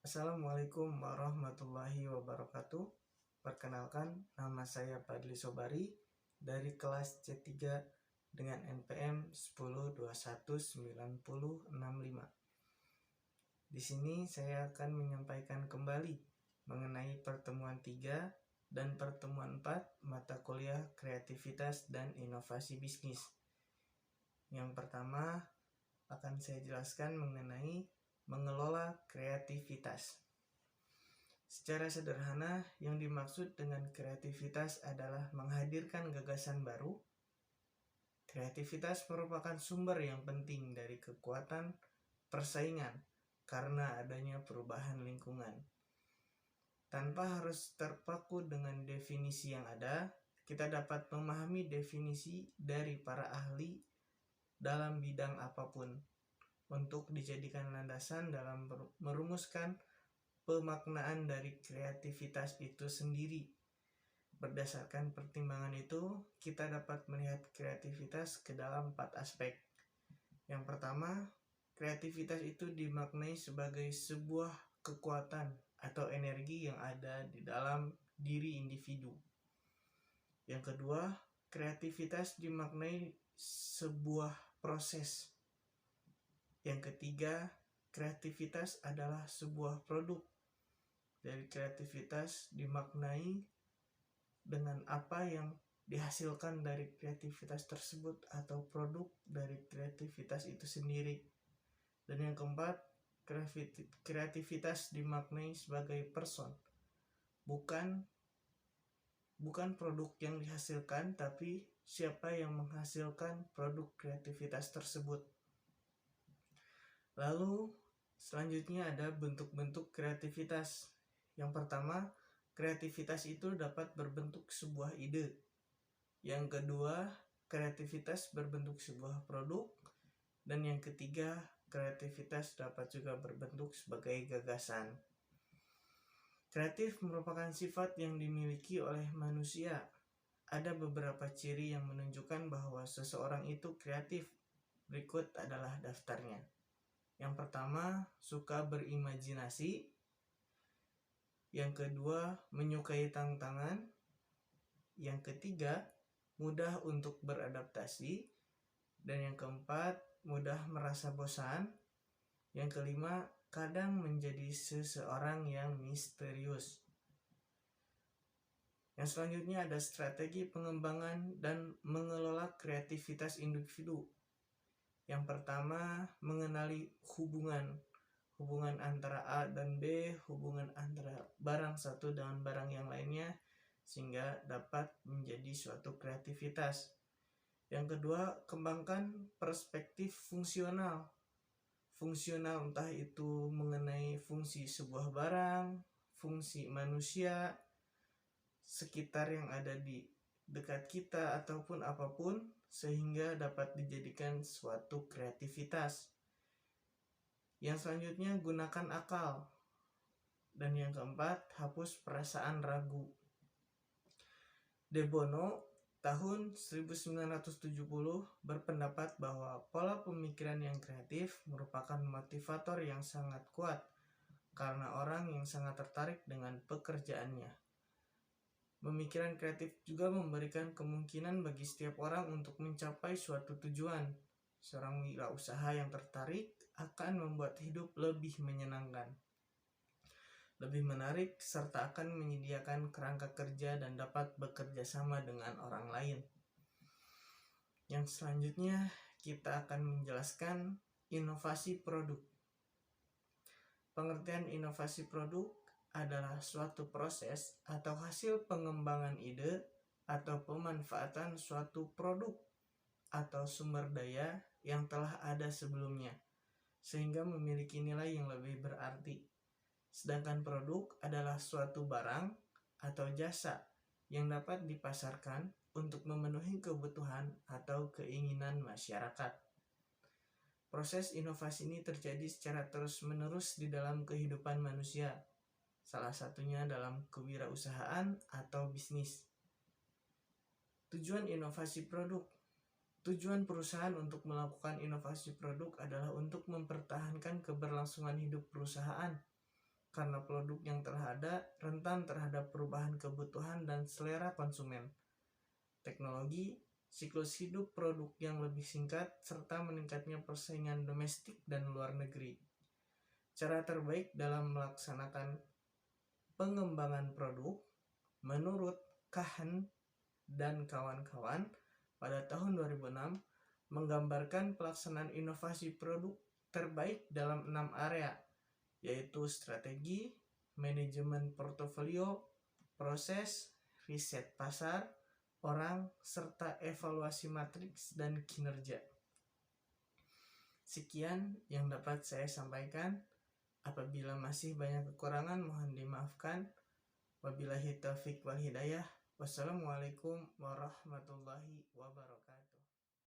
Assalamualaikum warahmatullahi wabarakatuh. Perkenalkan, nama saya Padli Sobari dari kelas C3 dengan NPM 10219065. Di sini saya akan menyampaikan kembali mengenai pertemuan 3 dan pertemuan 4 mata kuliah kreativitas dan inovasi bisnis. Yang pertama akan saya jelaskan mengenai mengelola kreativitas. Secara sederhana, yang dimaksud dengan kreativitas adalah menghadirkan gagasan baru. Kreativitas merupakan sumber yang penting dari kekuatan persaingan karena adanya perubahan lingkungan. Tanpa harus terpaku dengan definisi yang ada, kita dapat memahami definisi dari para ahli dalam bidang apapun untuk dijadikan landasan dalam merumuskan pemaknaan dari kreativitas itu sendiri. Berdasarkan pertimbangan itu, kita dapat melihat kreativitas ke dalam 4 aspek. Yang pertama, kreativitas itu dimaknai sebagai sebuah kekuatan atau energi yang ada di dalam diri individu. Yang kedua, kreativitas dimaknai sebuah proses. Yang ketiga, kreativitas adalah sebuah produk. Dari kreativitas dimaknai dengan apa yang dihasilkan dari kreativitas tersebut atau produk dari kreativitas itu sendiri. Dan yang keempat, kreativitas dimaknai sebagai person. Bukan produk yang dihasilkan, tapi siapa yang menghasilkan produk kreativitas tersebut. Lalu selanjutnya ada bentuk-bentuk kreativitas. Yang pertama, kreativitas itu dapat berbentuk sebuah ide. Yang kedua, kreativitas berbentuk sebuah produk. Dan yang ketiga, kreativitas dapat juga berbentuk sebagai gagasan. Kreatif merupakan sifat yang dimiliki oleh manusia. Ada beberapa ciri yang menunjukkan bahwa seseorang itu kreatif. Berikut adalah daftarnya. Yang pertama, suka berimajinasi. Yang kedua, menyukai tantangan. Yang ketiga, mudah untuk beradaptasi. Dan yang keempat, mudah merasa bosan. Yang kelima, kadang menjadi seseorang yang misterius. Yang selanjutnya ada strategi pengembangan dan mengelola kreativitas individu. Yang pertama, mengenali hubungan antara A dan B, hubungan antara barang satu dengan barang yang lainnya, sehingga dapat menjadi suatu kreativitas. Yang kedua, kembangkan perspektif fungsional. Fungsional entah itu mengenai fungsi sebuah barang, fungsi manusia, sekitar yang ada di dekat kita ataupun apapun, sehingga dapat dijadikan suatu kreativitas. Yang selanjutnya, gunakan akal. Dan yang keempat, hapus perasaan ragu. De Bono tahun 1970 berpendapat bahwa pola pemikiran yang kreatif merupakan motivator yang sangat kuat karena orang yang sangat tertarik dengan pekerjaannya. Pemikiran kreatif juga memberikan kemungkinan bagi setiap orang untuk mencapai suatu tujuan. Seorang wirausaha yang tertarik akan membuat hidup lebih menyenangkan, lebih menarik, serta akan menyediakan kerangka kerja dan dapat bekerja sama dengan orang lain. Yang selanjutnya kita akan menjelaskan inovasi produk. Pengertian inovasi produk adalah suatu proses atau hasil pengembangan ide atau pemanfaatan suatu produk atau sumber daya yang telah ada sebelumnya, sehingga memiliki nilai yang lebih berarti. Sedangkan produk adalah suatu barang atau jasa yang dapat dipasarkan untuk memenuhi kebutuhan atau keinginan masyarakat. Proses inovasi ini terjadi secara terus-menerus di dalam kehidupan manusia, salah satunya dalam kewirausahaan atau bisnis. Tujuan inovasi produk. Tujuan perusahaan untuk melakukan inovasi produk adalah untuk mempertahankan keberlangsungan hidup perusahaan. karena produk yang telah ada rentan terhadap perubahan kebutuhan dan selera konsumen. Teknologi, siklus hidup produk yang lebih singkat, serta meningkatnya persaingan domestik dan luar negeri. Cara terbaik dalam melaksanakan pengembangan produk, menurut Kahan dan kawan-kawan pada tahun 2006, menggambarkan pelaksanaan inovasi produk terbaik dalam 6 area, yaitu strategi, manajemen portofolio, proses, riset pasar, orang, serta evaluasi matriks dan kinerja. Sekian yang dapat saya sampaikan. Apabila masih banyak kekurangan, mohon dimaafkan. Wabillahi taufiq wal hidayah. Wassalamualaikum warahmatullahi wabarakatuh.